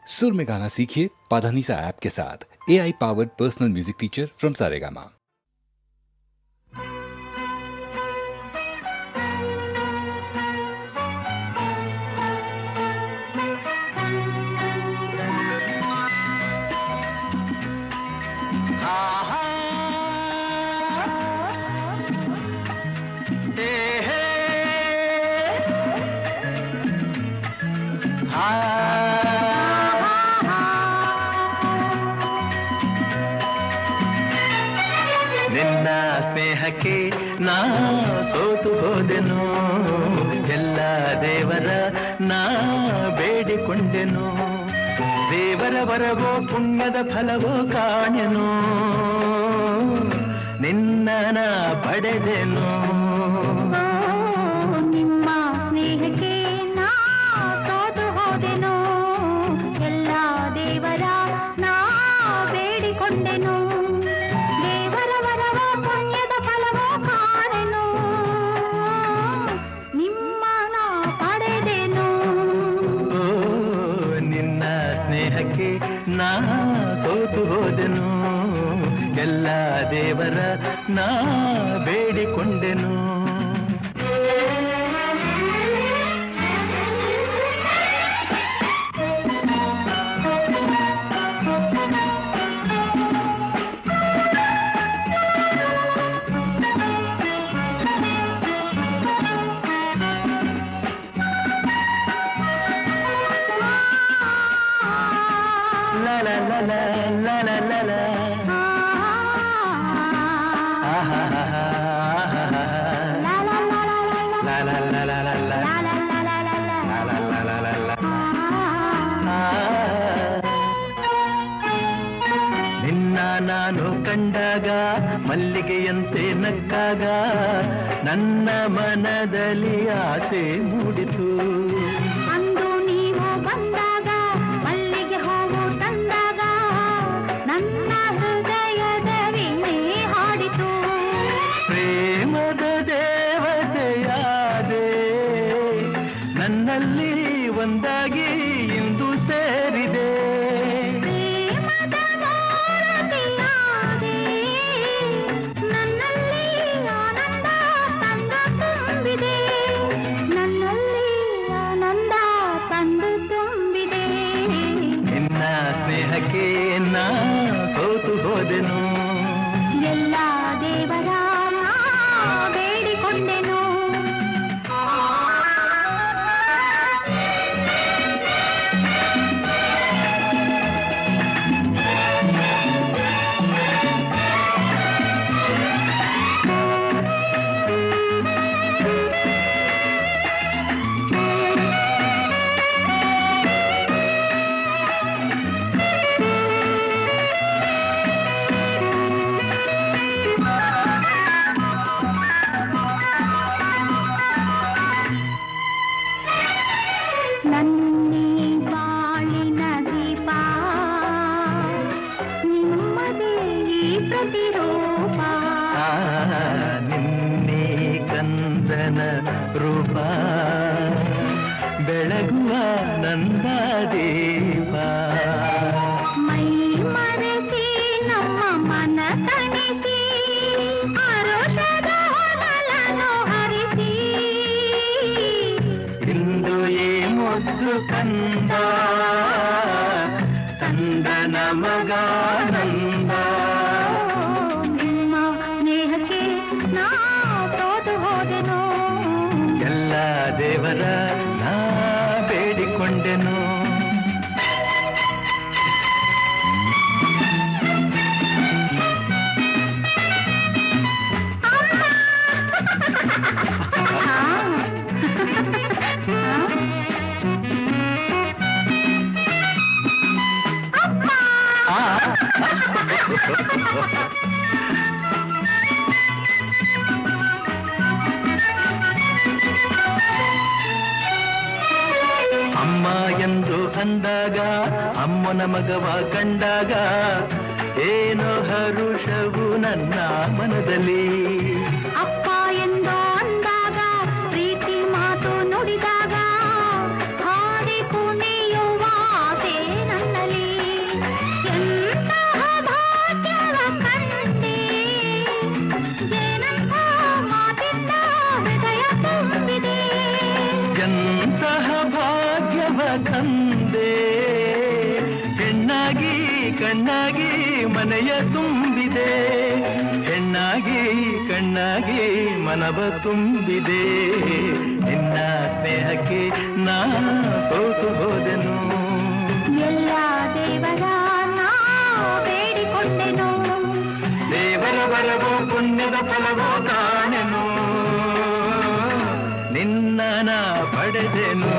सुर में गाना सीखिए पाधानीसा ऐप के साथ। AI powered personal music teacher from Saregama. ನಿನ್ನ ಸ್ನೇಹಕ್ಕೆ ನಾ ಸೋತು ಹೋದೆನು, ಎಲ್ಲ ದೇವರ ನಾ ಬೇಡಿಕೊಂಡೆನು, ದೇವರ ವರವೋ ಪುಣ್ಯದ ಫಲವೋ ಕಾಣೆನು, ನಿನ್ನ ನಾ ಪಡೆದೆನು. ನಿಮ್ಮ ಸ್ನೇಹಕ್ಕೆ ನಾ ಸೋತು ಹೋದೆನು, ಎಲ್ಲ ದೇವರ ನಾ ಬೇಡಿಕೊಂಡೆನು, ದೇವರ ವರವ ಪುಣ್ಯದ ಫಲವೋ ಕಾಣೆನು, ನಿಮ್ಮ ನಾ ಪಡೆದೆನು. ನಿನ್ನ ಸ್ನೇಹಕ್ಕೆ ನಾ ಸೋತು ಹೋದೆನು, ಎಲ್ಲ ದೇವರ ನಾ ಬೇಡಿಕೊಂಡೆನು. La la la la la la la la. ನಿನ್ನ ನಾನು ಕಂಡಾಗ ಮಲ್ಲಿಗೆಯಂತೆ ನಕ್ಕಾಗ ನನ್ನ ಮನದಲ್ಲಿ ಆಸೆ ಮೂಡಿತು. ಅಂದು ನೀವು ಬಂದಾಗ ಮಲ್ಲಿಗೆ ಹೂವು ತಂದಾಗ ನನ್ನ ಹೃದಯದ ವೀಣೆ ಹಾಡಿತು. ಪ್ರೇಮದ ದೇವತೆಯಾದೆ ನನ್ನಲ್ಲಿ ಒಂದಾಗಿ ಇಂದು ಸೇರಿದೆ. ಪ್ರೇಮದ ಮೂರ್ತಿಯಾದೆ ನನ್ನಲ್ಲಿ ಆನಂದ ತಂದು ತುಂಬಿದೆ, ನನ್ನಲ್ಲಿ ಆನಂದ ತಂದು ತುಂಬಿದೆ. ನಿನ್ನ ಸ್ನೇಹಕ್ಕೆ ನಾ ಸೋತು ಹೋದೆನು, ಎಲ್ಲ ದೇವರ ನಾ ಬೇಡಿಕೊಂಡೆನು. ನನ್ನಿ ಬಾಳಿನ ದೀಪ ನಿಮ್ಮದೇ ಈ ಪ್ರತಿರೂಪ. ನಿನ್ನೆ ಕಂದನ ರೂಪ ಬೆಳಗುವ ನಂದ ದೀಪ. ಮೈ ಮರೆಸಿ ನಮ್ಮ ಮನ ತಣಿಸಿ ಆರೋಷದ ಹೊನಲನ್ನು ಹರಿಸಿ. ಇಂದು ಈ ಮುದ್ದು ಕಂದ ತಂದ ನಮಗಾನಂದ. ನಿಮ್ಮ ಸ್ನೇಹಕ್ಕೆ ನಾ ಸೋತು ಹೋದೆನು, ಎಲ್ಲ ದೇವರ ನಾ ಬೇಡಿಕೊಂಡೆನು. ಅಮ್ಮ ಎಂದು ಅಂದಾಗ ಅಮ್ಮನ ಮಗವ ಕಂಡಾಗ ಏನೋ ಹರುಷವು ನನ್ನ ಮನದಲ್ಲಿ. ಅಪ್ಪ ಎಂದು ಅಂದಾಗ ಪ್ರೀತಿ ಮಾತು ನುಡಿದಾಗ ಹಾಡಿ ಕುಣಿಯುವ ಆಸೆ ನನ್ನ ಜನ್ಮ ತಂದೆ ಹೆಣ್ಣಾಗಿ ಕಣ್ಣಾಗಿ ಮನೆಯ ತುಂಬಿದೆ ಹೆಣ್ಣಾಗಿ ಕಣ್ಣಾಗಿ ಮನವ ತುಂಬಿದೆ ನಿನ್ನ ಸ್ನೇಹಕ್ಕೆ ನಾ ಸೋತು ಹೋದೆನು ಎಲ್ಲ ದೇವರ ನಾ ಬೇಡಿಕೊಂಡೆನು ದೇವರ ಬರವೋ ಪುಣ್ಯದ ಫಲವೋ ಕಾಣೆನು ನಿನ್ನ ನಾ ಪಡೆದೆನು